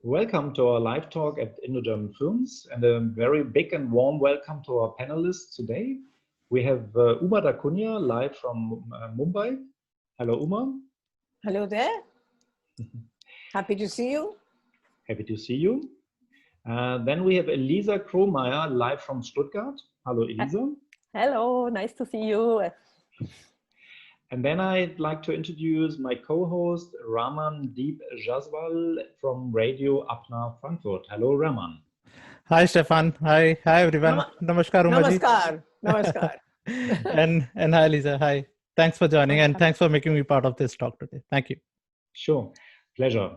Welcome to our live talk at IndoGerman Films, and a very big and warm welcome to our panelists today. We have Uma da Cunha live from Mumbai. Hello, Uma. Hello there. Happy to see you. Happy to see you. Then we have Elisa Kromeier live from Stuttgart. Hello, Elisa. Hello, nice to see you. And then I'd like to introduce my co-host, Raman Deep Jaswal from Radio Apna, Frankfurt. Hello, Raman. Hi, Stefan. Hi everyone. Namaskar, Umaji. Namaskar. and hi, Lisa. Hi. Thanks for joining and thanks for making me part of this talk today. Thank you. Sure. Pleasure.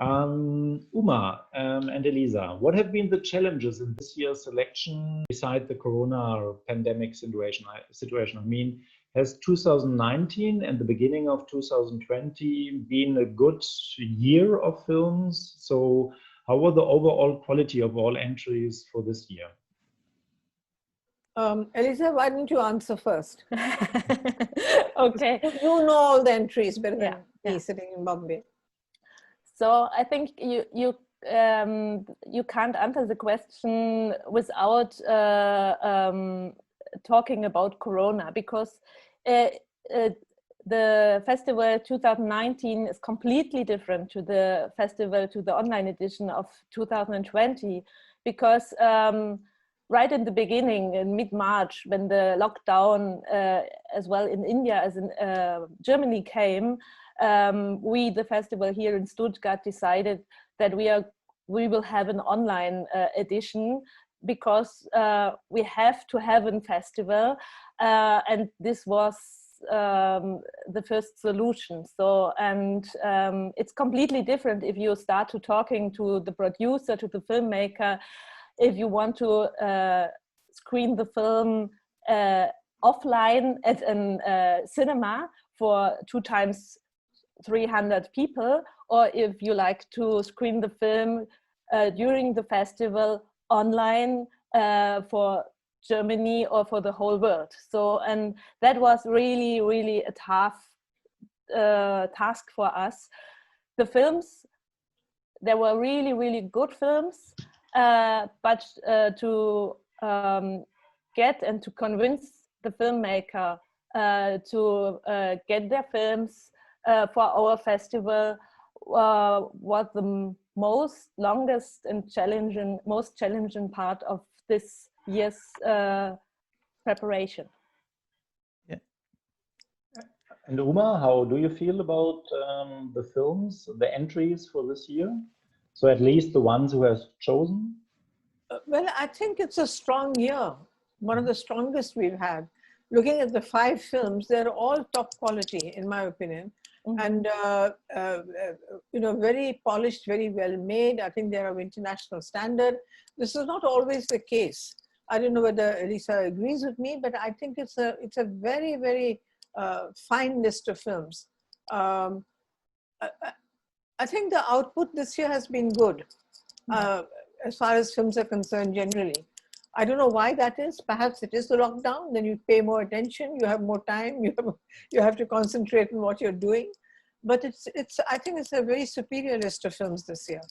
Uma and Elisa, what have been the challenges in this year's selection beside the corona pandemic situation? I mean, has 2019 and the beginning of 2020 been a good year of films? So how was the overall quality of all entries for this year? Elisa, why don't you answer first? Okay. You know all the entries better than me sitting in Bombay. So I think you can't answer the question without talking about Corona, because the festival 2019 is completely different to the online edition of 2020, because right in the beginning, in mid-March, when the lockdown as well in India as in Germany came, we, the festival here in Stuttgart, decided that we will have an online edition, because we have to have a festival, and this was the first solution. So, and it's completely different if you start to talking to the producer, to the filmmaker, if you want to screen the film offline at a cinema for 2 times 300 people, or if you like to screen the film during the festival online for Germany or for the whole world. So, and that was really, really a tough task for us. The films, they were really, really good films, but to get and to convince the filmmaker to get their films for our festival was the longest and most challenging part of this year's preparation. Yeah. And Uma, how do you feel about the films, the entries for this year? So at least the ones who have chosen? Well, I think it's a strong year, one of the strongest we've had. Looking at the 5 films, they're all top quality, in my opinion. And very polished, very well made. I think they're of international standard. This is not always the case. I don't know whether Elisa agrees with me, but I think it's a very, very fine list of films. I think the output this year has been good, as far as films are concerned generally. I don't know why that is. Perhaps it is the lockdown. Then you pay more attention. You have more time. You have to concentrate on what you're doing. But I think it's a very superior list of films this year.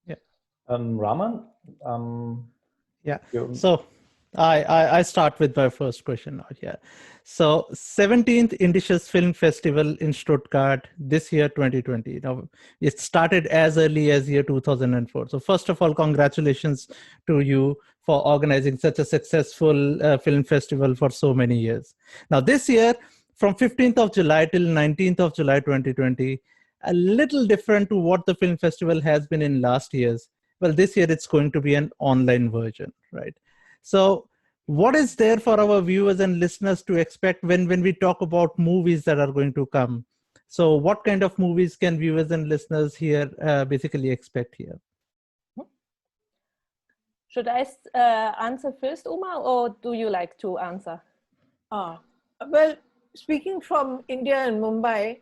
Yeah. Raman. Yeah. So I start with my first question out here. So 17th Indian Film Festival in Stuttgart this year, 2020. Now it started as early as year 2004. So first of all, congratulations to you for organizing such a successful film festival for so many years. Now this year, from 15th of July till 19th of July 2020, a little different to what the film festival has been in last years. Well, this year it's going to be an online version, right? So what is there for our viewers and listeners to expect when we talk about movies that are going to come? So what kind of movies can viewers and listeners here basically expect here? Should I answer first, Uma, or do you like to answer? Well, speaking from India and Mumbai,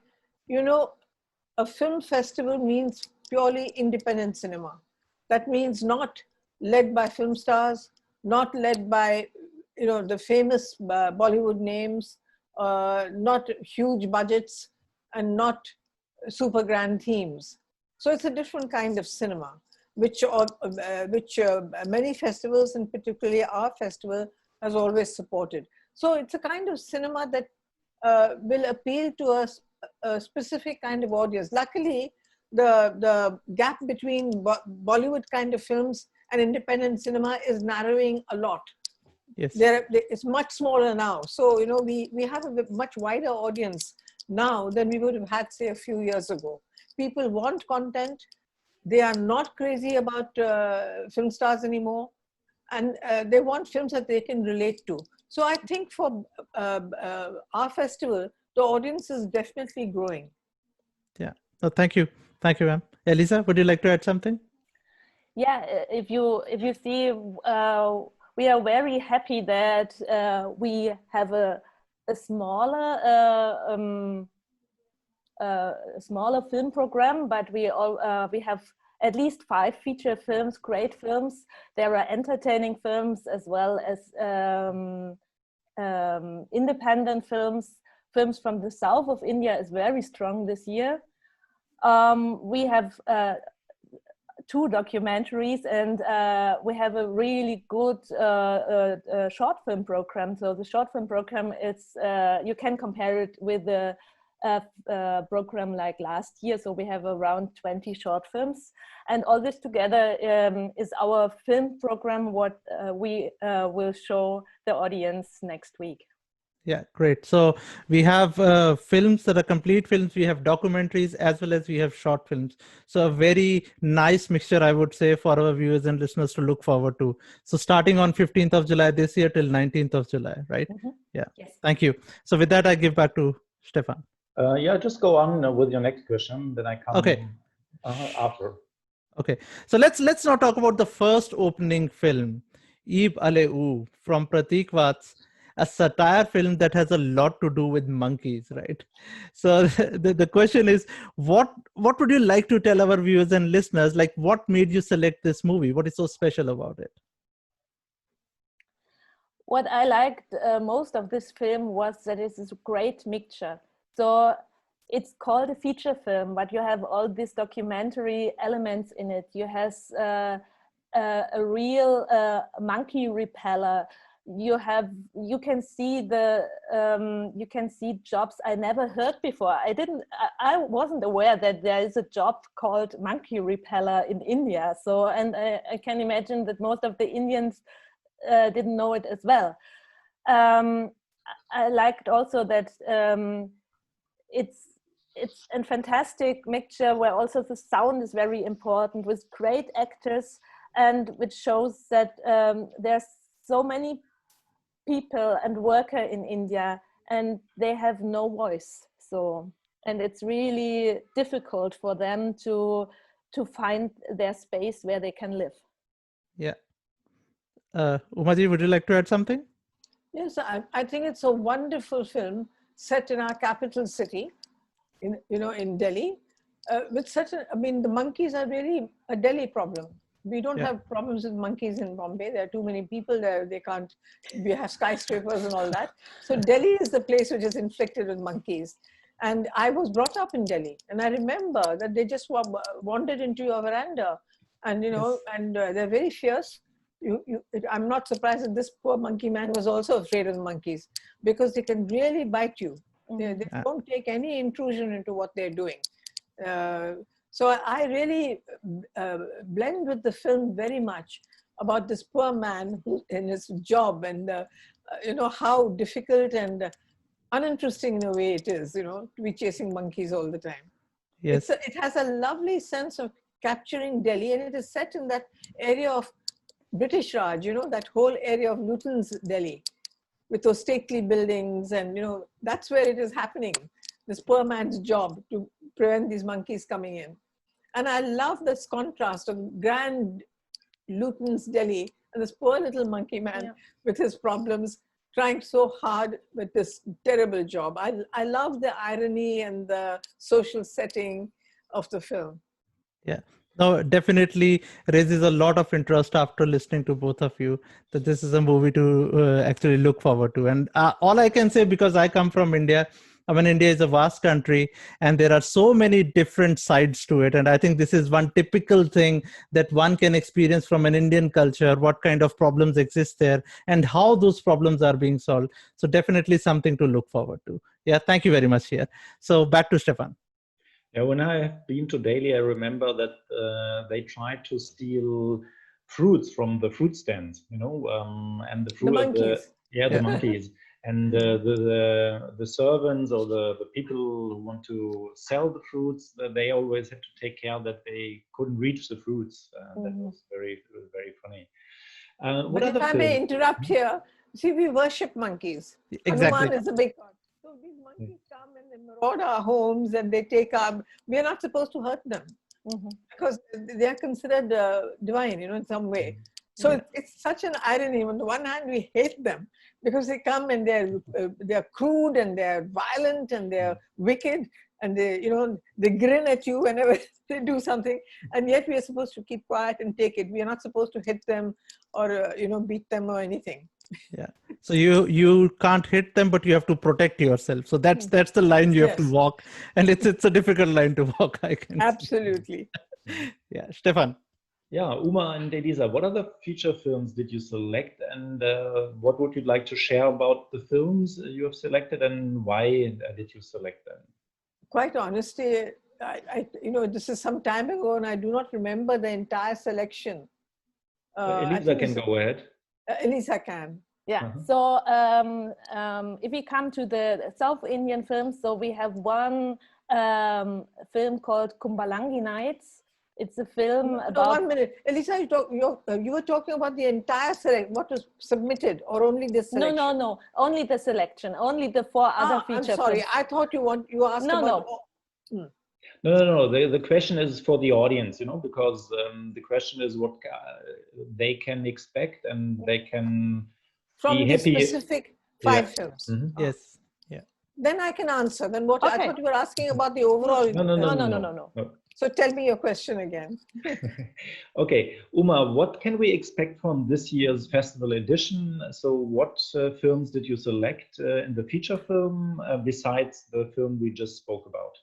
a film festival means purely independent cinema. That means not led by film stars, not led by the famous Bollywood names, not huge budgets, and not super grand themes. So it's a different kind of cinema, which many festivals, and particularly our festival, has always supported. So it's a kind of cinema that will appeal to a specific kind of audience. Luckily, the gap between Bollywood kind of films and independent cinema is narrowing a lot. Yes. It's much smaller now. So, we have a much wider audience now than we would have had, say, a few years ago. People want content. They are not crazy about film stars anymore. And they want films that they can relate to. So I think for our festival, the audience is definitely growing. Yeah. Oh, thank you. Thank you, ma'am. Elisa, would you like to add something? Yeah, if you see, we are very happy that we have a smaller film program, but we have at least 5 feature films, great films. There are entertaining films as well as independent films. Films from the south of India is very strong this year. We have 2 documentaries, and we have a really good short film program. So the short film program, it's you can compare it with the program like last year. So we have around 20 short films, and all this together is our film program, what we will show the audience next week. Yeah, great. So we have films that are complete films. We have documentaries as well as we have short films. So a very nice mixture, I would say, for our viewers and listeners to look forward to. So starting on 15th of July this year till 19th of July, right? Mm-hmm. Yeah. Yes. Thank you. So with that, I give back to Stefan. Yeah, just go on with your next question. Then I come after. Okay. So let's now talk about the first opening film, Ib Ale-oo, from Pratik Vats, a satire film that has a lot to do with monkeys, right? So the question is, what would you like to tell our viewers and listeners? Like, what made you select this movie? What is so special about it? What I liked most of this film was that it's a great mixture. So it's called a feature film, but you have all these documentary elements in it. You have a real monkey repeller. You can see jobs I never heard before. I wasn't aware that there is a job called monkey repeller in India. So, and I can imagine that most of the Indians didn't know it as well. I liked also that it's a fantastic mixture where also the sound is very important, with great actors, and which shows that there's so many people and workers in India and they have no voice. So, and it's really difficult for them to find their space where they can live. Yeah. Umaji, would you like to add something? Yes, I think it's a wonderful film set in our capital city, in Delhi, with such a, the monkeys are really a Delhi problem. We don't have problems with monkeys in Bombay. There are too many people there. We have skyscrapers and all that. So Delhi is the place which is inflicted with monkeys. And I was brought up in Delhi. And I remember that they just wandered into your veranda. And, and they're very fierce. I'm not surprised that this poor monkey man was also afraid of the monkeys, because they can really bite you. They don't take any intrusion into what they're doing. So I really blend with the film very much about this poor man who, in his job, and how difficult and uninteresting in a way it is, to be chasing monkeys all the time. Yes. It has a lovely sense of capturing Delhi, and it is set in that area of British Raj, that whole area of Luton's Delhi, with those stately buildings, and that's where it is happening. This poor man's job to prevent these monkeys coming in. And I love this contrast of grand Luton's Delhi and this poor little monkey man with his problems, trying so hard with this terrible job. I love the irony and the social setting of the film. Yeah. No, definitely raises a lot of interest after listening to both of you, that this is a movie to actually look forward to. And all I can say, because I come from India, I mean, India is a vast country and there are so many different sides to it. And I think this is one typical thing that one can experience from an Indian culture, what kind of problems exist there and how those problems are being solved. So definitely something to look forward to. Yeah, thank you very much here. So back to Stefan. Yeah, when I have been to Delhi, I remember that they tried to steal fruits from the fruit stands, you know, and the fruit, The monkeys. the monkeys, and the servants or the people who want to sell the fruits, they always had to take care that they couldn't reach the fruits. That was very funny. What But other if I may films? interrupt here, see, we worship monkeys. Exactly. Hanuman is a big god. So these monkeys come and they maraud our homes and they take our, we are not supposed to hurt them because they are considered divine, you know, in some way. So it's such an irony. On the one hand, we hate them because they come and they're crude and they're violent and they're wicked and they, you know, they grin at you whenever they do something. And yet we are supposed to keep quiet and take it. We are not supposed to hit them or, you know, beat them or anything. Yeah. So you can't hit them, but you have to protect yourself. So that's the line you have to walk, and it's a difficult line to walk. I can absolutely. Yeah, Stefan. Yeah, Uma and Elisa, what other feature films did you select, and what would you like to share about the films you have selected, and why did you select them? Quite honestly, I you know, this is some time ago, and I do not remember the entire selection. Elisa can go ahead. Elisa can. Yeah. So if we come to the South Indian films, so we have one film called Kumbalangi Nights. It's a film about. 1 minute, Elisa, you were talking about the entire selection. What was submitted, or only this selection? No, only the selection, only the 4 other feature. I'm sorry, films. I thought you asked about. No. The question is for the audience, you know, because the question is what they can expect and they can from be these happy. Specific 5 films. Yes. Yeah. Then I can answer. Then what? I thought you were asking about the overall. No. So tell me your question again. Okay, Uma, what can we expect from this year's festival edition? So what films did you select in the feature film besides the film we just spoke about?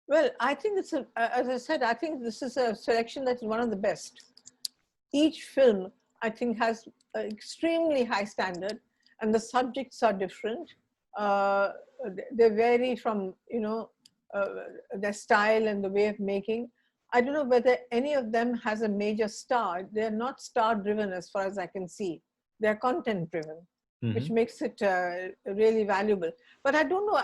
Well, I think it's as I said, I think this is a selection that is one of the best. Each film, I think, has an extremely high standard, and the subjects are different. They vary from, you know, their style and the way of making. I don't know whether any of them has a major star. They're not star-driven as far as I can see. They're content-driven, which makes it really valuable. But I don't know,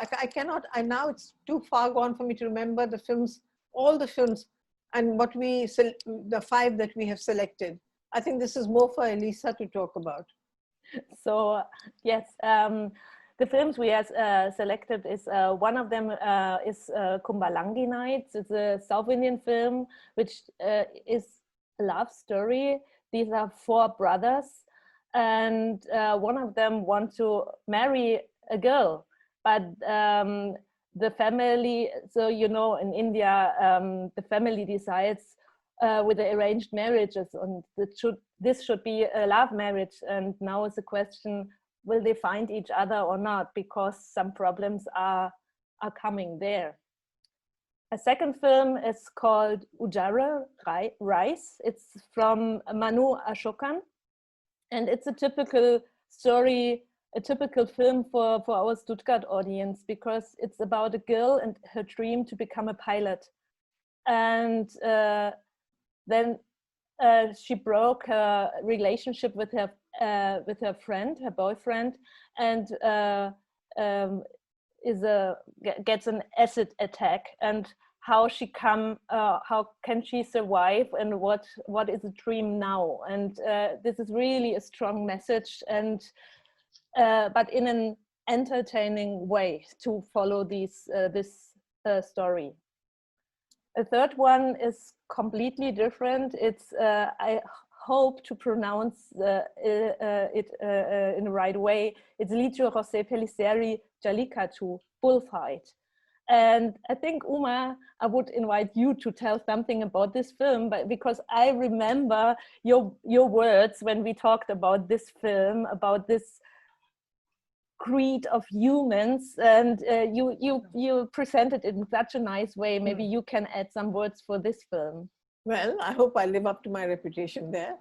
now it's too far gone for me to remember the films, all the films, and the 5 that we have selected. I think this is more for Elisa to talk about. So, yes, the films we have selected is, one of them is Kumbalangi Nights. It's a South Indian film, which is a love story. These are 4 brothers, and one of them wants to marry a girl, but the family, so you know, in India, the family decides with the arranged marriages, and this should be a love marriage. And now is the question, will they find each other or not? Because some problems are coming there. A second film is called Ujara Rice. It's from Manu Ashokan, and it's a typical story, a typical film for our Stuttgart audience, because it's about a girl and her dream to become a pilot. And then she broke her relationship with her friend, her boyfriend, and gets an acid attack. And how can she survive, and what is a dream now? And this is really a strong message, and but in an entertaining way to follow this story. A third one is completely different. It's I hope to pronounce it in the right way. It's Licio José Pellissieri Jallikattu, Bullfight. And I think, Uma, I would invite you to tell something about this film, but because I remember your words when we talked about this film, about this greed of humans, and you present it in such a nice way. Maybe you can add some words for this film. Well, I hope I live up to my reputation there.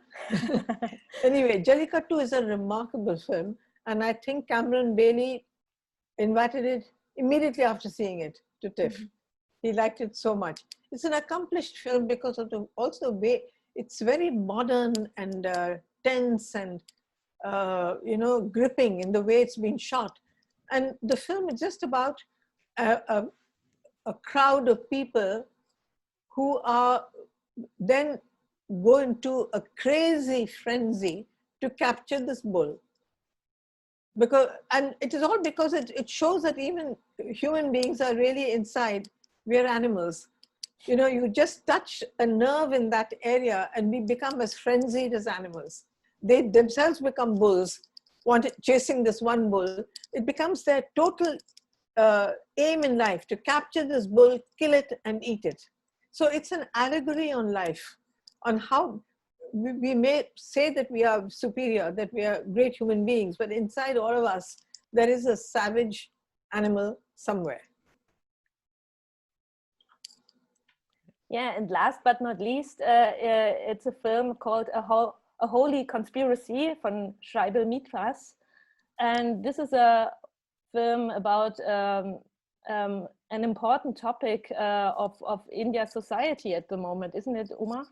Anyway, Jallikattu is a remarkable film, and I think Cameron Bailey invited it immediately after seeing it to TIFF. He liked it so much. It's an accomplished film because of also the way it's very modern and tense and gripping in the way it's been shot. And the film is just about a crowd of people who are then go into a crazy frenzy to capture this bull. And it is all because it shows that even human beings are really inside, we are animals. You just touch a nerve in that area and we become as frenzied as animals. They themselves become bulls, chasing this one bull. It becomes their total aim in life to capture this bull, kill it and eat it. So it's an allegory on life, on how we may say that we are superior, that we are great human beings, but inside all of us, there is a savage animal somewhere. Yeah, and last but not least, it's a film called A Holy Conspiracy von Scheibel Mitras. And this is a film about an important topic of India's society at the moment, isn't it, Uma?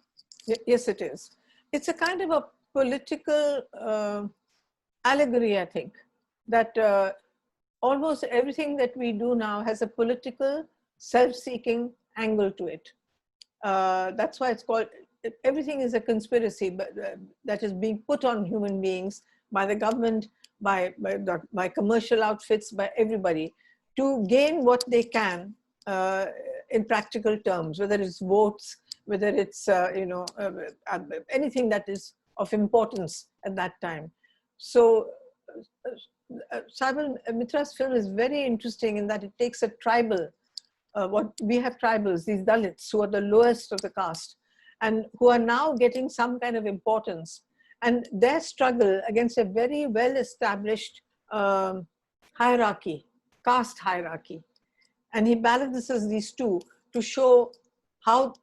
Yes, it is. It's a kind of a political allegory, I think, that almost everything that we do now has a political, self-seeking angle to it. That's why it's called, everything is a conspiracy that is being put on human beings by the government, by commercial outfits, by everybody, to gain what they can in practical terms, whether it's votes, whether it's anything that is of importance at that time. So Scheibel Mitra's film is very interesting in that it takes a tribal, we have tribals, these Dalits who are the lowest of the caste and who are now getting some kind of importance, and their struggle against a very well-established hierarchy, caste hierarchy. And he balances these two to show how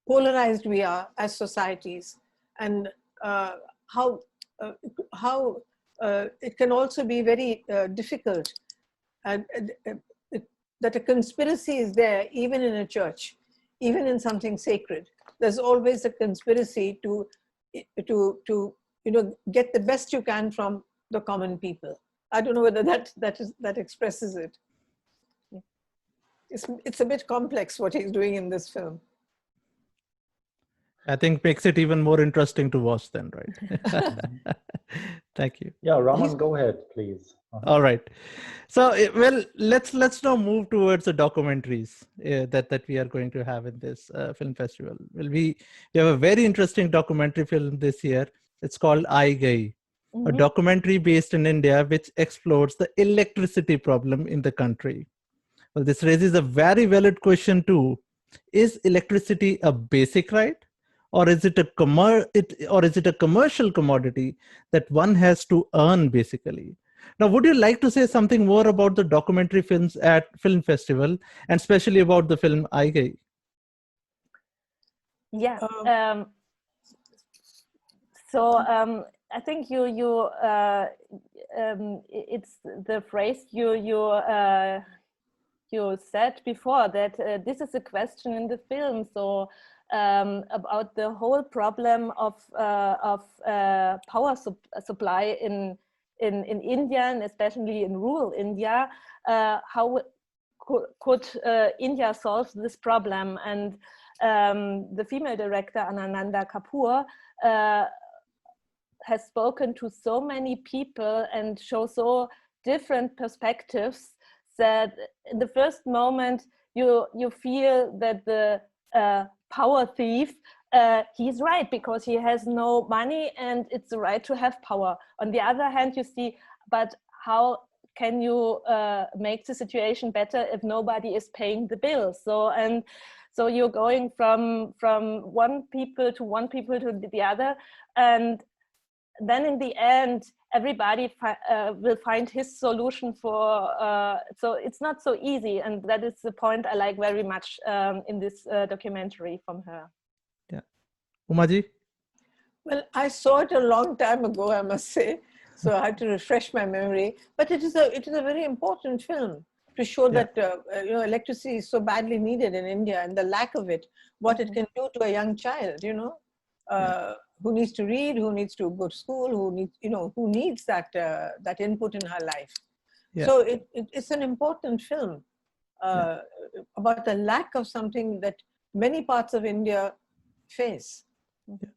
polarized we are as societies, and how it can also be very difficult, that a conspiracy is there even in a church, even in something sacred. There's always a conspiracy to get the best you can from the common people. I don't know whether that expresses it. It's a bit complex what he's doing in this film. I think makes it even more interesting to watch then, right? Thank you. Yeah, Raman, go ahead, please. All right. So, well, let's now move towards the documentaries that we are going to have in this film festival. Well, we have a very interesting documentary film this year. It's called I Gai, a documentary based in India which explores the electricity problem in the country. Well, this raises a very valid question too. Is electricity a basic right? Or is it a commercial commodity that one has to earn basically? Now, would you like to say something more about the documentary films at Film Festival, and especially about the film I Gai? Yeah. I think it's the phrase you said before, that this is a question in the film. So about the whole problem of power supply in India, and especially in rural India, how could India solve this problem? And the female director Ananda Kapoor has spoken to so many people and show so different perspectives that in the first moment you feel that the power thief, he's right because he has no money and it's the right to have power. On the other hand, you see, but how can you make the situation better if nobody is paying the bills? So you're going from one people to the other, and then in the end, everybody will find his solution for, so it's not so easy. And that is the point I like very much in this documentary from her. Yeah. Umaji? Well, I saw it a long time ago, I must say, so I had to refresh my memory. But it is a very important film to show that electricity is so badly needed in India, and the lack of it, what it can do to a young child, who needs to read, who needs to go to school, who needs that that input in her life. Yeah. So it's an important film about the lack of something that many parts of India face. Yeah.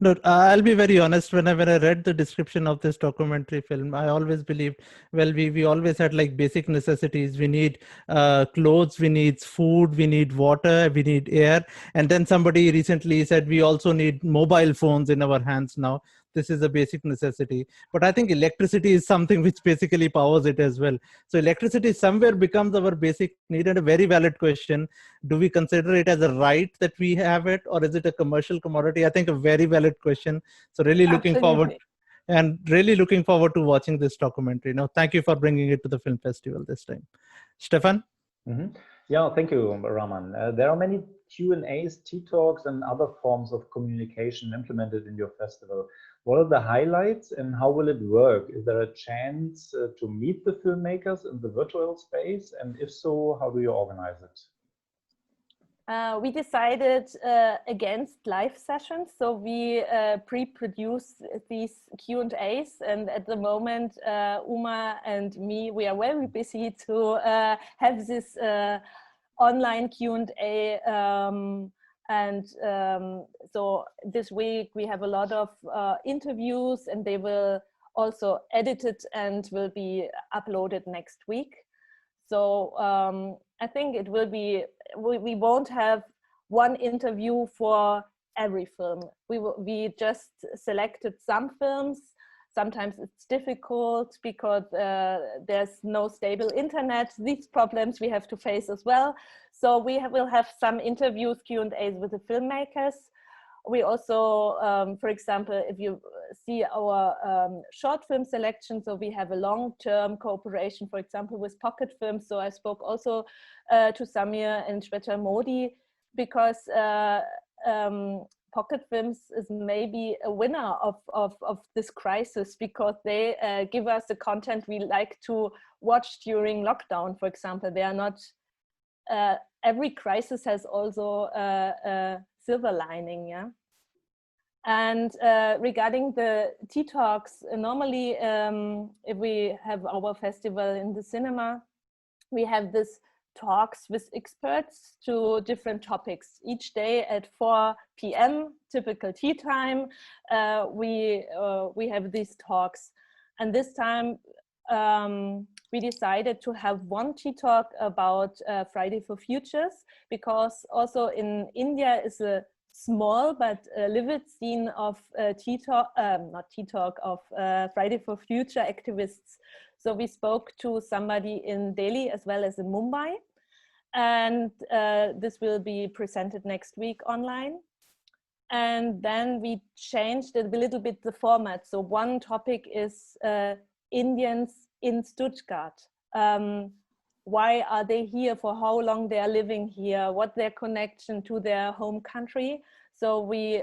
No, I'll be very honest. When I read the description of this documentary film, I always believed, well, we always had like basic necessities. We need clothes, we need food, we need water, we need air. And then somebody recently said we also need mobile phones in our hands now. This is a basic necessity. But I think electricity is something which basically powers it as well. So electricity somewhere becomes our basic need, and a very valid question. Do we consider it as a right that we have it, or is it a commercial commodity? I think a very valid question. So really looking forward to watching this documentary. Now, thank you for bringing it to the film festival this time. Stefan? Mm-hmm. Yeah, thank you, Raman. There are many Q&As, T-Talks, and other forms of communication implemented in your festival. What are the highlights and how will it work? Is there a chance to meet the filmmakers in the virtual space? And if so, how do you organize it? We decided against live sessions, so we pre-produce these Q&As, and at the moment Uma and me, we are very busy to have this online Q&A, so this week we have a lot of interviews, and they will also edited and will be uploaded next week. So I think it will be, we won't have one interview for every film. We just selected some films. Sometimes it's difficult because there's no stable internet. These problems we have to face as well. So will have some interviews, Q&As with the filmmakers. We also, for example, if you see our short film selection, so we have a long-term cooperation, for example, with Pocket Films. So I spoke also to Samir and Shweta Modi, because Pocket Films is maybe a winner of this crisis, because they give us the content we like to watch during lockdown, for example. They are not, every crisis has also a silver lining, yeah. And regarding the T-Talks, normally if we have our festival in the cinema, we have this talks with experts to different topics. Each day at 4 p.m, typical tea time, we have these talks. And this time we decided to have one T-Talk about Friday for Futures, because also in India is a small but livid scene of of Friday for Future activists. So we spoke to somebody in Delhi as well as in Mumbai, and this will be presented next week online. And then we changed a little bit the format. So one topic is Indians in Stuttgart. Why are they here? For how long they are living here? What their connection to their home country? So we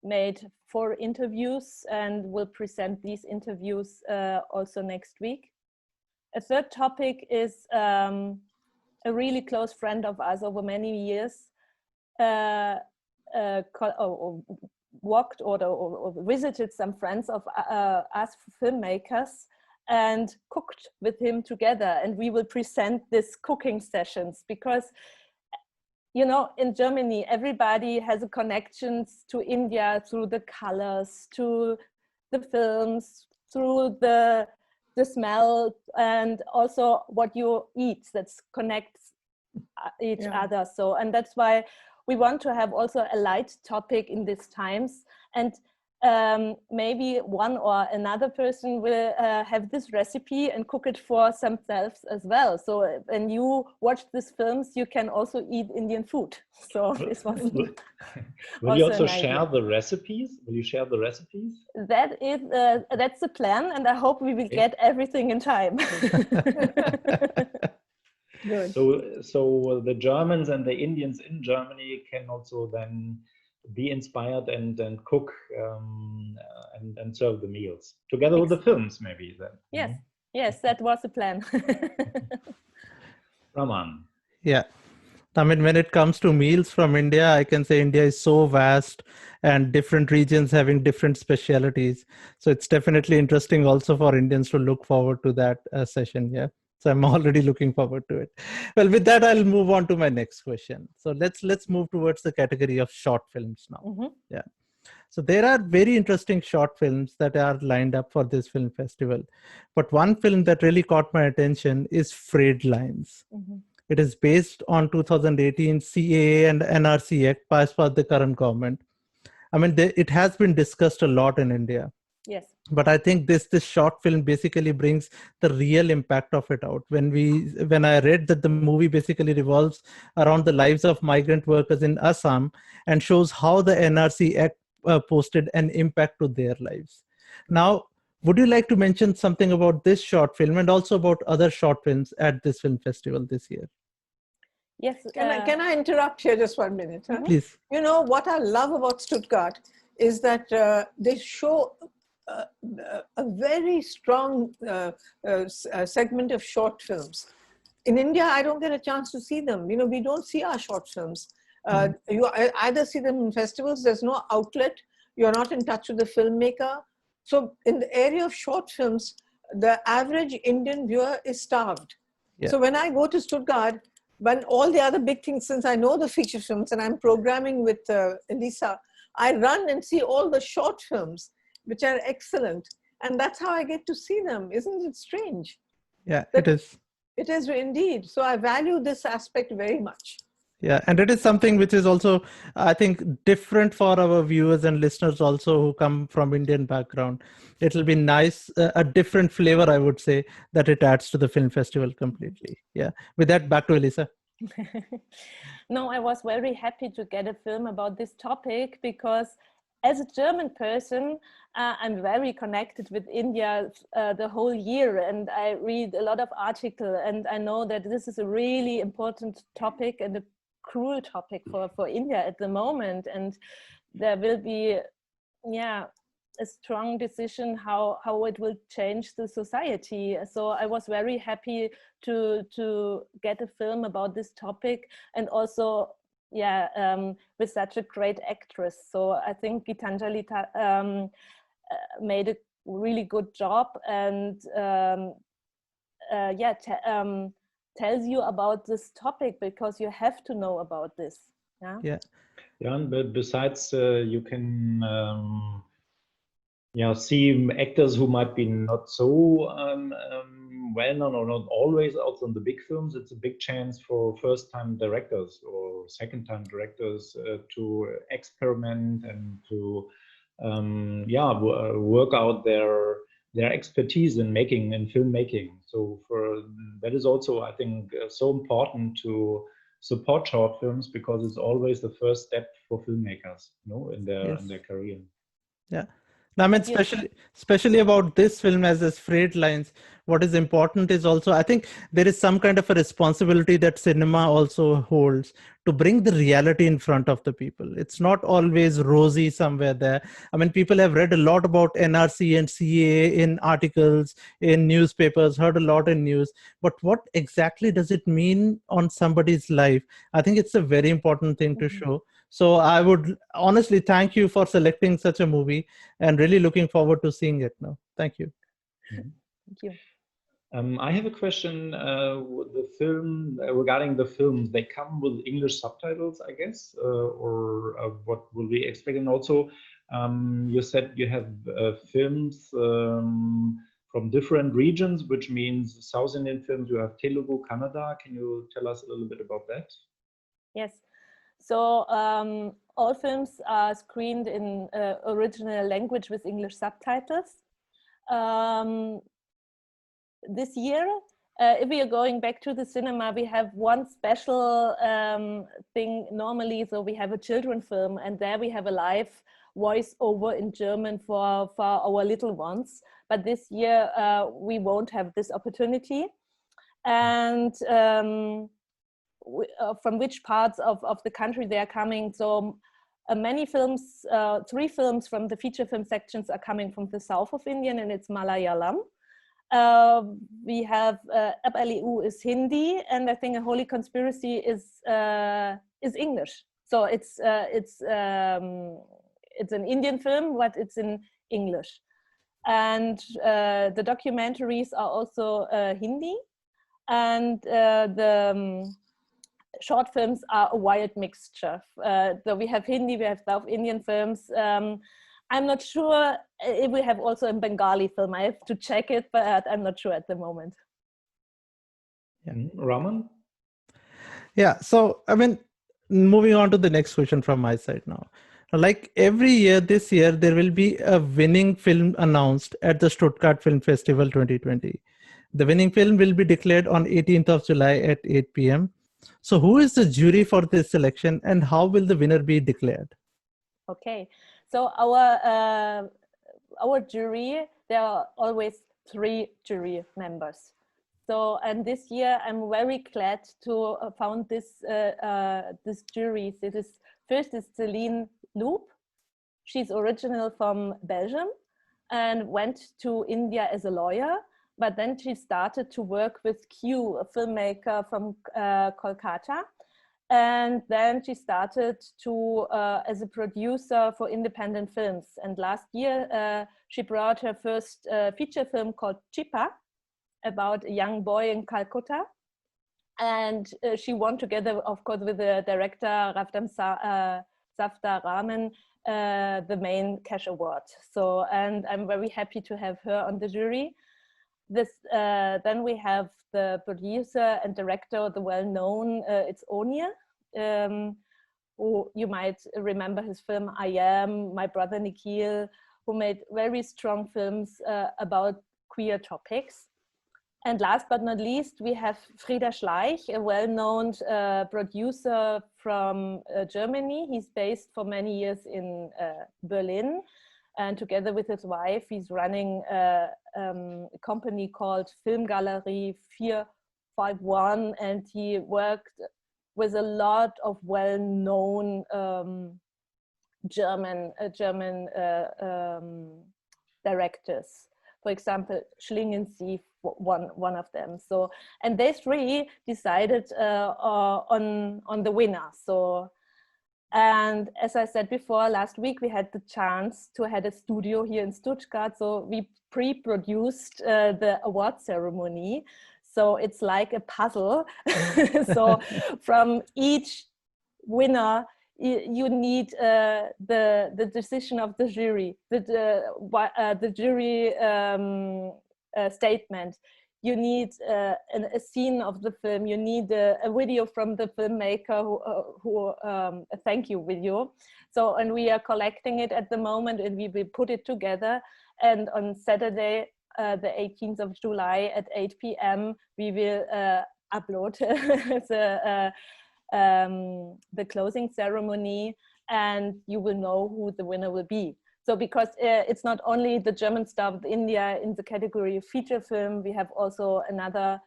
made 4 interviews and will present these interviews also next week. A third topic is a really close friend of us over many years walked or visited some friends of us filmmakers and cooked with him together, and we will present this cooking sessions, because you know, in Germany everybody has a connections to India through the colors, to the films, through the smell, and also what you eat that connects each other. So, and that's why we want to have also a light topic in these times. And maybe one or another person will have this recipe and cook it for themselves as well. So when you watch these films, you can also eat Indian food. So this was will you also an share idea. the recipes? Will you share the recipes? That's the plan, and I hope we will get everything in time. Good. So the Germans and the Indians in Germany can also then be inspired and cook and serve the meals together with the films, maybe then. Yes, yes, that was the plan. Raman. Yeah. I mean, when it comes to meals from India, I can say India is so vast and different regions having different specialities. So it's definitely interesting also for Indians to look forward to that session. Yeah. So I'm already looking forward to it. Well, with that, I'll move on to my next question. So let's move towards the category of short films now. Mm-hmm. Yeah. So there are very interesting short films that are lined up for this film festival. But one film that really caught my attention is Frayed Lines. Mm-hmm. It is based on 2018 CAA and NRC Act passed by the current government. I mean, it has been discussed a lot in India. Yes. But I think this short film basically brings the real impact of it out. When I read that the movie basically revolves around the lives of migrant workers in Assam and shows how the NRC Act posted an impact to their lives. Now, would you like to mention something about this short film and also about other short films at this film festival this year? Yes. Can I interrupt here just 1 minute? Huh? Please. You know, what I love about Stuttgart is that they show a very strong segment of short films. In India, I don't get a chance to see them. You know, we don't see our short films. You either see them in festivals, there's no outlet, you're not in touch with the filmmaker. So in the area of short films, the average Indian viewer is starved. Yeah. So when I go to Stuttgart, when all the other big things, since I know the feature films and I'm programming with Elisa, I run and see all the short films, which are excellent. And that's how I get to see them. Isn't it strange? Yeah, it is. It is indeed. So I value this aspect very much. Yeah, and it is something which is also, I think, different for our viewers and listeners also who come from Indian background. It'll be nice, a different flavor, I would say, that it adds to the film festival completely. Yeah. With that, back to Elisa. No, I was very happy to get a film about this topic because as a German person, I'm very connected with India the whole year, and I read a lot of articles, and I know that this is a really important topic and a cruel topic for India at the moment, and there will be a strong decision how it will change the society. So I was very happy to get a film about this topic, and also with such a great actress. So I think Gitanjali made a really good job, and tells you about this topic because you have to know about this. Yeah, but besides you can see actors who might be not so well known or not always also in the big films. It's a big chance for first-time directors or second-time directors to experiment and to work out their expertise in filmmaking. So that is also, I think, so important to support short films because it's always the first step for filmmakers, in their career. Yeah. I mean, especially about this film as Frayed Lines, what is important is also, I think there is some kind of a responsibility that cinema also holds to bring the reality in front of the people. It's not always rosy somewhere there. I mean, people have read a lot about NRC and CAA in articles, in newspapers, heard a lot in news. But what exactly does it mean on somebody's life? I think it's a very important thing to show. So I would honestly thank you for selecting such a movie and really looking forward to seeing it now. Thank you. Thank you. I have a question. The film regarding the films, they come with English subtitles, I guess, or what will we expect? And also, you said you have films from different regions, which means South Indian films. You have Telugu, Kannada. Can you tell us a little bit about that? Yes. So all films are screened in original language with English subtitles. This year, if we are going back to the cinema, we have one special thing normally. So we have a children film, and there we have a live voice over in German for our little ones. But this year we won't have this opportunity. And from which parts of the country they are coming. So many films, 3 films from the feature film sections are coming from the south of India, and it's Malayalam. We have Ab is Hindi, and I think A Holy Conspiracy is English. So it's an Indian film, but it's in English. And the documentaries are also Hindi, and the short films are a wild mixture. So we have Hindi, we have South Indian films. I'm not sure if we have also a Bengali film. I have to check it, but I'm not sure at the moment. Yeah. Raman? Yeah, so I mean, moving on to the next question from my side now. Like every year, this year, there will be a winning film announced at the Stuttgart Film Festival 2020. The winning film will be declared on 18th of July at 8 p.m. So who is the jury for this selection, and how will the winner be declared? Okay, so our jury, there are always 3 jury members. So, and this year I'm very glad to found this this jury. First is Celine Loop. She's original from Belgium and went to India as a lawyer, but then she started to work with Q, a filmmaker from Kolkata. And then she started to as a producer for independent films. And last year she brought her first feature film called Chipa, about a young boy in Calcutta. And she won together, of course, with the director Ravdam Safdar Rahman, the main cash award. So, and I'm very happy to have her on the jury. Then we have the producer and director, the well-known, it's Onia, who you might remember his film I Am, My Brother Nikhil, who made very strong films about queer topics. And last but not least, we have Frieder Schleich, a well-known producer from Germany. He's based for many years in Berlin. And together with his wife, he's running a company called Filmgalerie 451. And he worked with a lot of well-known German directors. For example, Schlingensief, one of them. So, and they 3 decided on the winner. So, and as I said before, last week we had the chance to have a studio here in Stuttgart. So we pre-produced the award ceremony. So it's like a puzzle. So from each winner, you need the decision of the jury, the jury statement. You need a scene of the film. You need a video from the filmmaker who a thank you video. So, and we are collecting it at the moment, and we will put it together. And on Saturday, the 18th of July at 8 p.m., we will upload the closing ceremony, and you will know who the winner will be. So because it's not only the German Star of India in the category of feature film, we have also another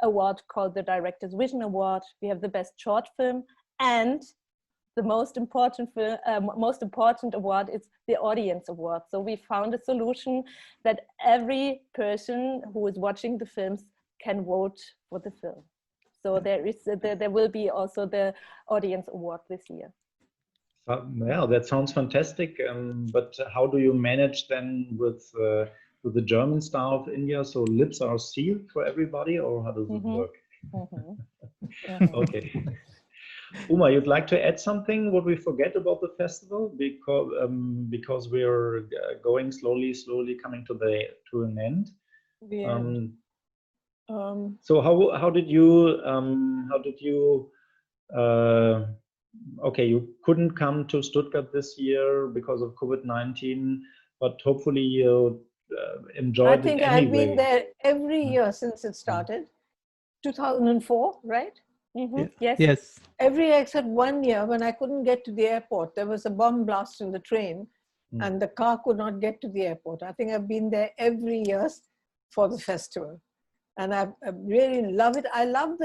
award called the Director's Vision Award. We have the best short film, and the most important award is the Audience Award. So we found a solution that every person who is watching the films can vote for the film. So there will be also the Audience Award this year. Yeah, that sounds fantastic. But how do you manage then with the German Star of India? So lips are sealed for everybody, or how does it work? Okay. Uma, you'd like to add something? What we forget about the festival, because we are going slowly coming to an end. So how did you okay, you couldn't come to Stuttgart this year because of COVID-19, but hopefully you enjoyed I think it I've anyway. been there every year since it started. 2004, right? Yes. Yes. Every year except 1 year when I couldn't get to the airport. There was a bomb blast in the train and the car could not get to the airport. I think I've been there every year for the festival. And I really love it. I love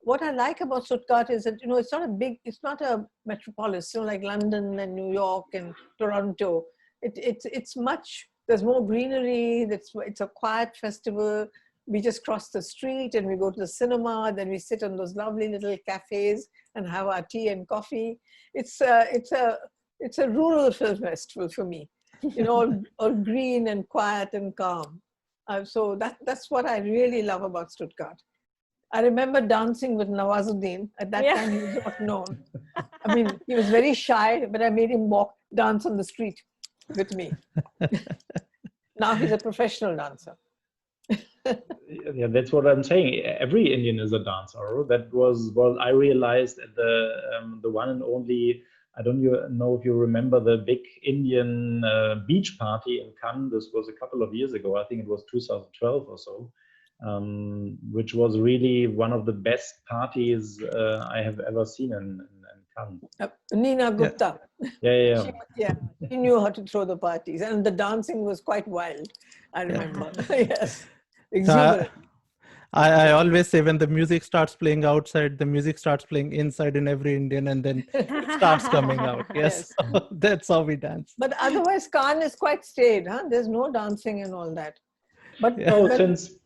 what I like about Stuttgart is that, you know, it's not a metropolis, you know, like London and New York and Toronto. It's much, there's more greenery, it's a quiet festival. We just cross the street and we go to the cinema, then we sit on those lovely little cafes and have our tea and coffee. It's a rural film festival for me, you know, all green and quiet and calm. So that's what I really love about Stuttgart. I remember dancing with Nawazuddin. At that time, he was not known. I mean, he was very shy, but I made him dance on the street with me. Now he's a professional dancer. Yeah, that's what I'm saying. Every Indian is a dancer. That was what I realized at the one and only. I don't know if you remember the big Indian beach party in Cannes. This was a couple of years ago. I think it was 2012 or so, which was really one of the best parties I have ever seen in Cannes. Nina Gupta. Yeah. She knew how to throw the parties, and the dancing was quite wild. I remember. Yes. Exuberant. I always say when the music starts playing outside, the music starts playing inside in every Indian, and then it starts coming out. Yes. So that's how we dance. But otherwise, Cannes is quite staid, huh? There's no dancing and all that. But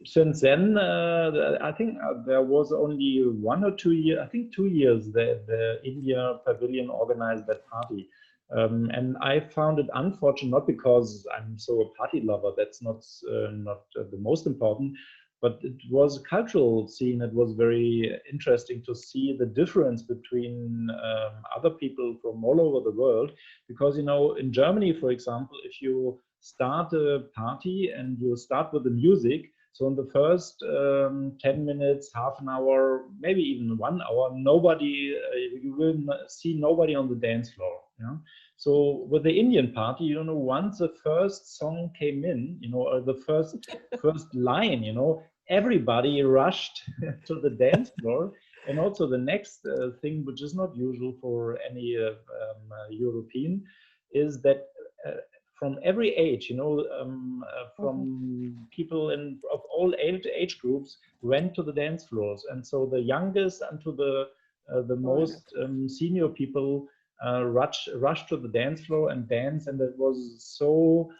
since then, I think there was only 1 or 2 years. I think 2 years the India Pavilion organized that party. And I found it unfortunate, not because I'm so a party lover, that's not the most important, but it was a cultural scene. It was very interesting to see the difference between other people from all over the world. Because, you know, in Germany, for example, if you start a party and you start with the music, so in the first 10 minutes, half an hour, maybe even 1 hour, you will see nobody on the dance floor. Yeah? So with the Indian party, you know, once the first song came in, you know, or the first line, you know, everybody rushed to the dance floor. And also the next thing, which is not usual for any European, is that from every age, you know, from people of all age groups went to the dance floors. And so the youngest until the most senior people rushed to the dance floor and danced. And it was so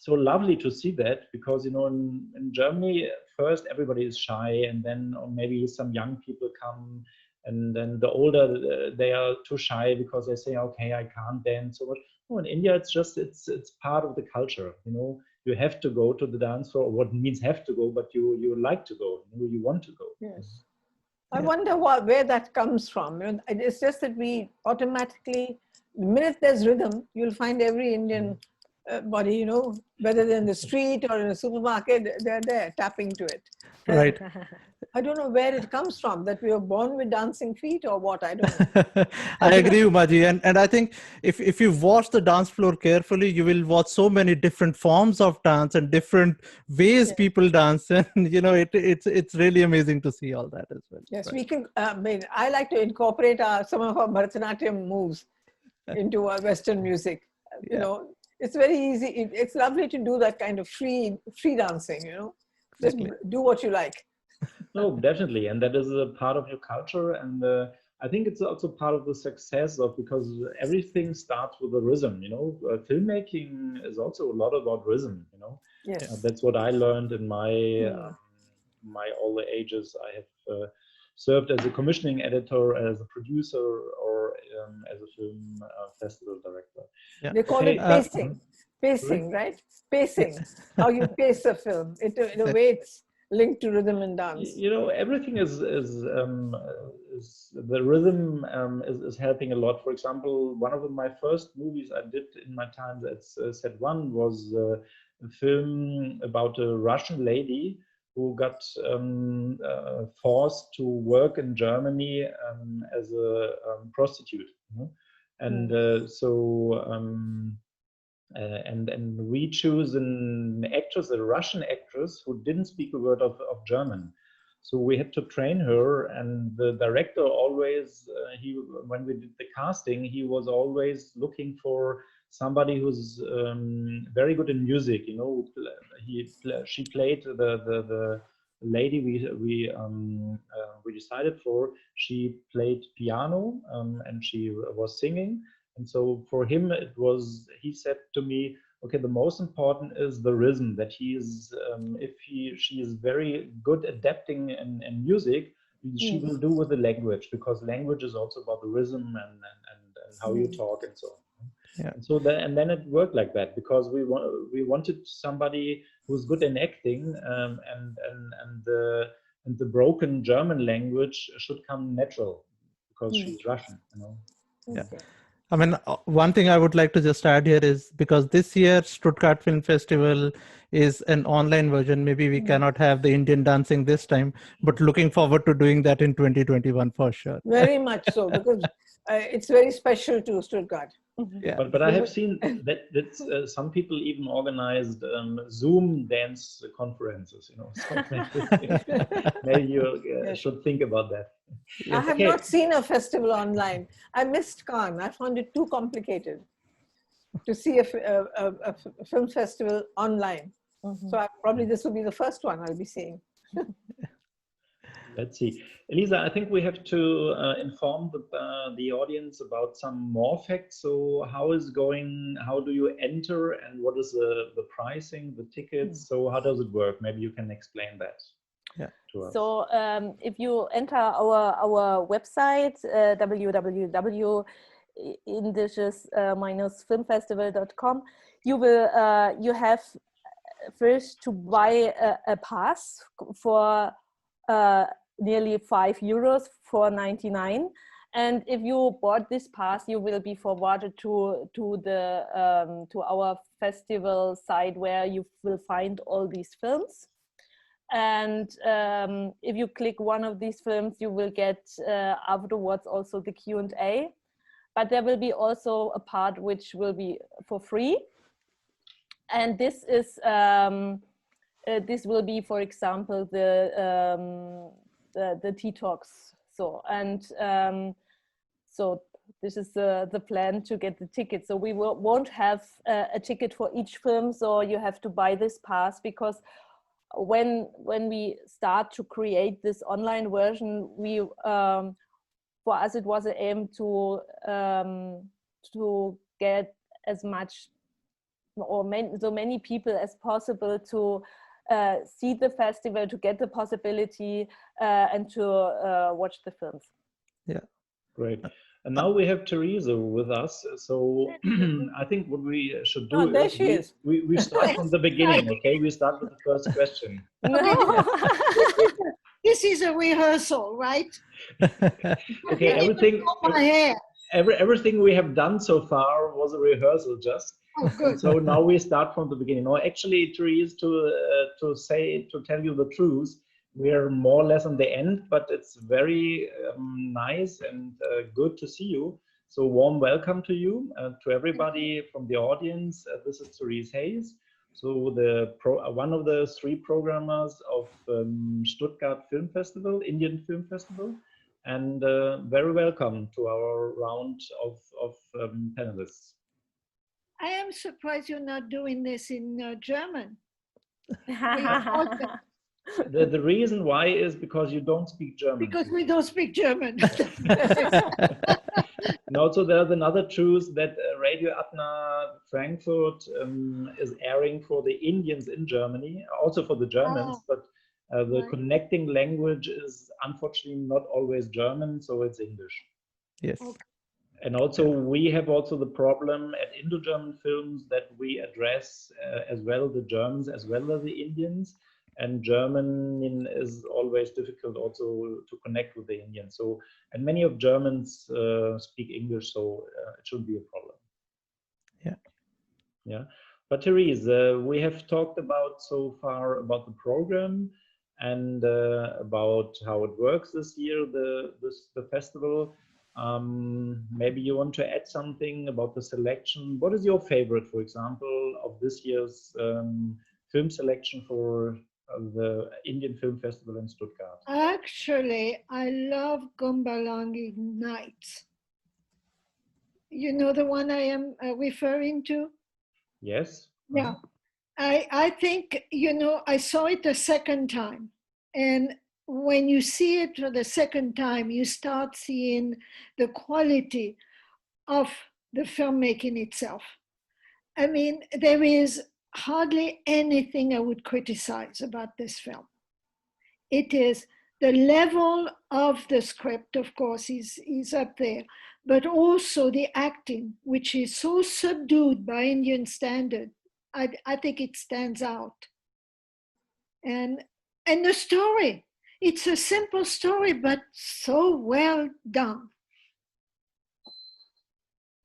lovely to see that, because, you know, in Germany, first everybody is shy, and then maybe some young people come, and then the older they are too shy because they say, okay, I can't dance so much. No, in India, it's part of the culture. You know, you have to go to the dance floor. What means have to go, but you like to go. You want to go. Yes. I wonder where that comes from. You know, it's just that we automatically, the minute there's rhythm, you'll find every Indian body, you know, whether they're in the street or in a supermarket, they're there tapping to it. Right. I don't know where it comes from, that we were born with dancing feet or what, I don't know. I agree, Umaji. And I think if you watch the dance floor carefully, you will watch so many different forms of dance and different ways people dance. And, you know, it's really amazing to see all that as well. Yes, we can, I like to incorporate some of our Bharatanatyam moves into our Western music. You know, it's very easy. It's lovely to do that kind of free dancing, you know, just do what you like. No, definitely. And that is a part of your culture. And I think it's also part of the success because everything starts with a rhythm, you know. Filmmaking is also a lot about rhythm, you know. Yes. That's what I learned in my all the ages. I have served as a commissioning editor, as a producer, or as a film festival director. Yeah. They call it pacing. Pacing, right? Pacing. How you pace a film. In a way, it's linked to rhythm and dance. You know, everything is the rhythm is helping a lot. For example, one of my first movies I did in my time at Set One was a film about a Russian lady who got forced to work in Germany as a prostitute. You know? And and we choose an actress, a Russian actress, who didn't speak a word of German. So we had to train her, and the director always, when we did the casting, he was always looking for somebody who's very good in music. You know, she played the lady we decided for. She played piano, and she was singing. And so for him, he said to me, okay, the most important is the rhythm, that she is very good adapting in music, she will do with the language, because language is also about the rhythm and how you talk and so on. Yeah. And so then it worked like that, because we wanted somebody who's good in acting, and the broken German language should come natural, because she's Russian, you know. Yeah. I mean, one thing I would like to just add here is, because this year Stuttgart Film Festival is an online version, maybe we cannot have the Indian dancing this time, but looking forward to doing that in 2021 for sure. Very much so, because it's very special to Stuttgart. Yeah. But I have seen that some people even organized Zoom dance conferences, you know. So maybe you should think about that. I have not seen a festival online. I missed Cannes. I found it too complicated to see a film festival online. So probably this will be the first one I'll be seeing. Let's see. Elisa, I think we have to inform the audience about some more facts. So how do you enter, and what is the pricing, the tickets? So how does it work? Maybe you can explain that. Yeah. To us. So if you enter our website, www.indisches-filmfestival.com, you have first to buy a pass for nearly €5 for 99, and if you bought this pass, you will be forwarded to our festival site, where you will find all these films. And if you click one of these films, you will get afterwards also the Q&A, but there will be also a part which will be for free, and this is this will be, for example, the tea talks. So so this is the plan to get the ticket. So we won't have a ticket for each film, so you have to buy this pass, because when we start to create this online version, we for us it was an aim to get as much or so many people as possible to see the festival, to get the possibility and to watch the films. Yeah, great. And now we have Therese with us. So I think what we should do there she is. We start from the beginning, okay? We start with the first question. No. This is a rehearsal, right? Okay, everything we have done so far was a rehearsal just. Oh, good. So now we start from the beginning. No, actually, Therese, to tell you the truth, we are more or less on the end, but it's very nice and good to see you. So warm welcome to you, to everybody from the audience. This is Therese Hayes. So one of the 3 programmers of Stuttgart Film Festival, Indian Film Festival, and very welcome to our round of panelists. I am surprised you're not doing this in German. The reason why is because you don't speak German. Because we don't speak German. And also there's another truth that Radio Apna Frankfurt is airing for the Indians in Germany, also for the Germans, but the connecting language is unfortunately not always German, so it's English. Yes. Okay. And also we have also the problem at IndoGerman films that we address as well the Germans as well as the Indians, and German is always difficult also to connect with the Indians. So, and many of Germans speak English, so it shouldn't be a problem. Yeah. Yeah. But Therese, we have talked about so far about the program and about how it works this year, the festival. Maybe you want to add something about the selection. What is your favorite, for example, of this year's film selection for the Indian Film Festival in Stuttgart? Actually, I love Gombalangi Nights. You know the one I am referring to? Yes. Yeah. I think, you know, I saw it a second time. And when you see it for the second time, you start seeing the quality of the filmmaking itself. I mean, there is hardly anything I would criticize about this film. It is the level of the script, of course, is up there, but also the acting, which is so subdued by Indian standard. I think it stands out. And the story, it's a simple story, but so well done.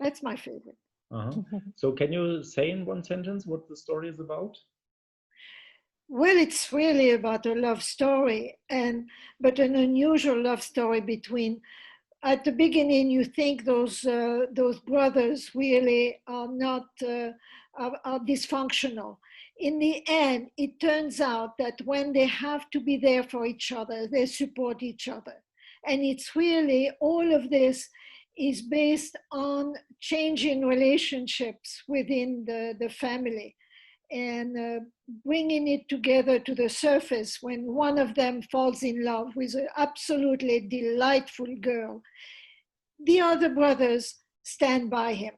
That's my favorite. So can you say in one sentence what the story is about? Well, it's really about a love story, but an unusual love story between. At the beginning, you think those brothers really are not are dysfunctional. In the end, it turns out that when they have to be there for each other, they support each other, and it's really all of this is based on changing relationships within the family, and bringing it together to the surface when one of them falls in love with an absolutely delightful girl. The other brothers stand by him.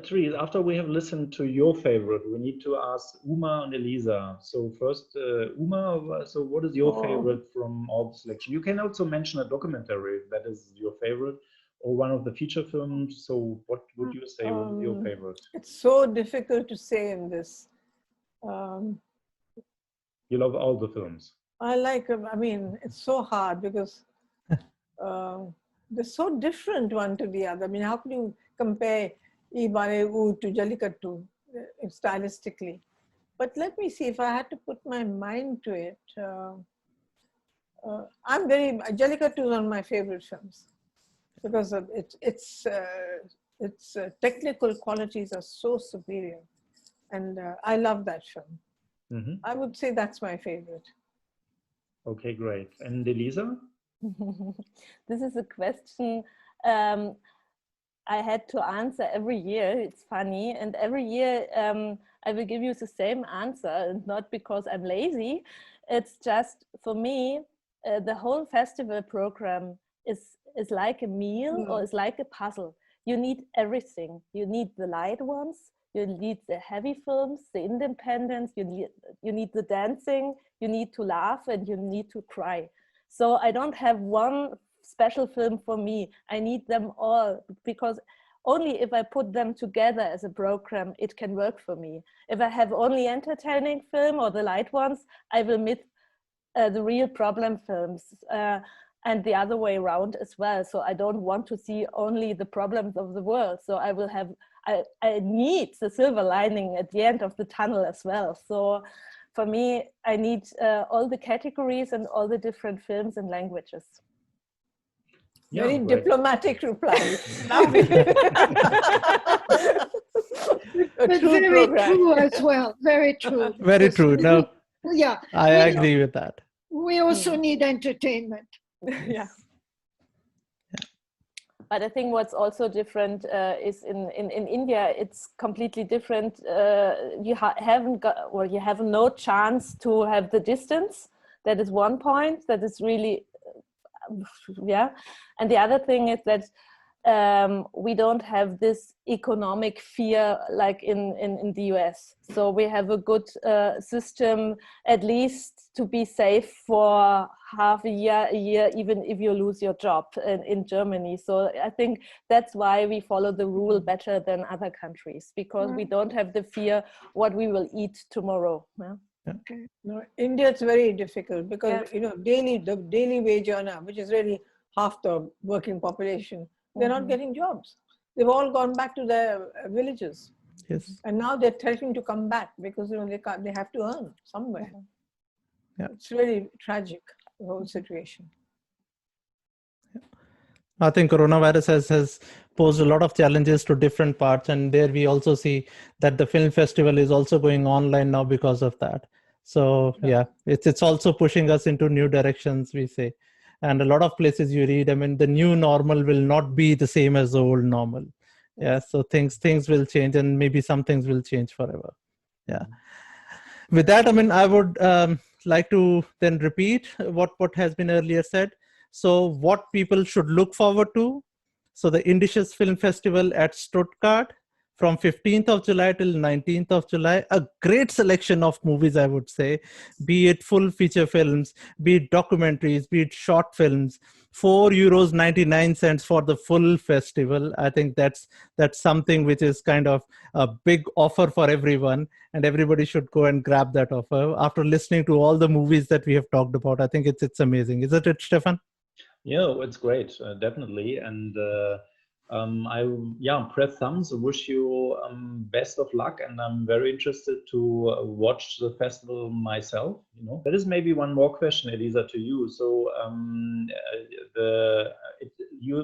Therese, after we have listened to your favorite, we need to ask Uma and Elisa. So first, Uma, so what is your favorite from all the selection? You can also mention a documentary if that is your favorite, or one of the feature films. So what would you say was your favorite? It's so difficult to say in this. You love all the films. I like, I mean, it's so hard because they're so different one to the other. I mean, how can you compare Ibaregu to Jallikattu stylistically? But let me see, if I had to put my mind to it, Jallikattu is one of my favorite films because of its technical qualities are so superior. And I love that film. I would say that's my favorite. Okay, great. And Elisa? This is a question I had to answer every year. It's funny. And every year I will give you the same answer, and not because I'm lazy. It's just, for me, the whole festival program is like a meal or is like a puzzle. You need everything. You need the light ones. You need the heavy films, the independence. You need the dancing. You need to laugh, and you need to cry. So I don't have one special film for me. I need them all, because only if I put them together as a program, it can work for me. If I have only entertaining film or the light ones, I will miss the real problem films, and the other way around as well. So I don't want to see only the problems of the world. So I will have, I need the silver lining at the end of the tunnel as well. So for me, I need all the categories and all the different films and languages. Yeah, very great. Diplomatic reply. But very true as well. Very true. Very true. No, yeah, I agree with that. We also need entertainment. Yeah. But I think what's also different is in India, it's completely different. You haven't got, or you have no chance to have the distance. That is one point that is really, yeah. And the other thing is that we don't have this economic fear like in the US. So we have a good system, at least to be safe for half a year, even if you lose your job in Germany. So I think that's why we follow the rule better than other countries, because we don't have the fear what we will eat tomorrow. Yeah? Okay. No, India, it's very difficult because the daily wage earner, which is really half the working population, they're not getting jobs. They've all gone back to their villages. Yes. And now they're threatening to come back because they have to earn somewhere. Yeah. It's really tragic, the whole situation. Yeah. I think coronavirus has posed a lot of challenges to different parts, and there we also see that the film festival is also going online now because of that. So yeah, it's also pushing us into new directions, we say. And a lot of places you read, I mean, the new normal will not be the same as the old normal. Yeah, so things will change, and maybe some things will change forever. Yeah. With that, I mean, I would like to then repeat what has been earlier said. So what people should look forward to. So the Indisches Film Festival at Stuttgart from 15th of July till 19th of July, a great selection of movies, I would say, be it full feature films, be it documentaries, be it short films, €4.99 for the full festival. I think that's something which is kind of a big offer for everyone, and everybody should go and grab that offer. After listening to all the movies that we have talked about, I think it's amazing. Isn't it, Stefan? Yeah, it's great, definitely. And I press thumbs, wish you best of luck, and I'm very interested to watch the festival myself. There is maybe one more question, Elisa, to you. So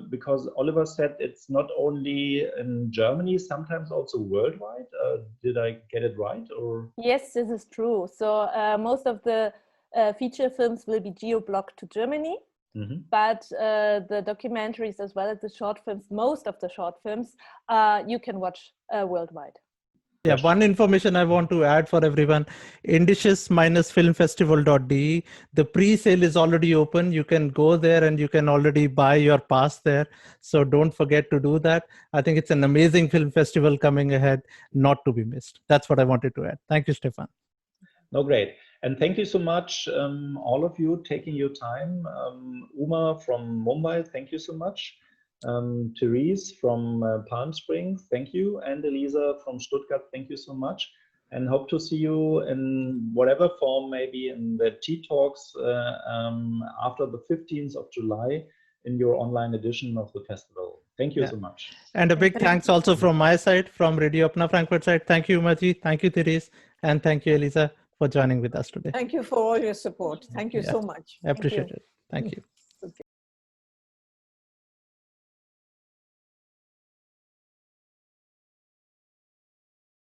because Oliver said it's not only in Germany, sometimes also worldwide. Did I get it right? Or yes, this is true. So most of the feature films will be geo-blocked to Germany. Mm-hmm. But the documentaries as well as the short films, most of the short films, you can watch worldwide. Yeah, one information I want to add for everyone, indisches-filmfestival.de, the pre-sale is already open. You can go there and you can already buy your pass there. So don't forget to do that. I think it's an amazing film festival coming ahead, not to be missed. That's what I wanted to add. Thank you, Stefan. No, great. And thank you so much, all of you, taking your time. Uma from Mumbai, thank you so much. Therese from Palm Springs, thank you. And Elisa from Stuttgart, thank you so much. And hope to see you in whatever form, maybe in the tea talks after the 15th of July in your online edition of the festival. Thank you so much. And a big thanks also from my side, from Radio Apna Frankfurt side. Thank you, Umaji. Thank you, Therese. And thank you, Elisa, for joining with us today. Thank you for all your support. Thank you so much. I appreciate it. Thank you.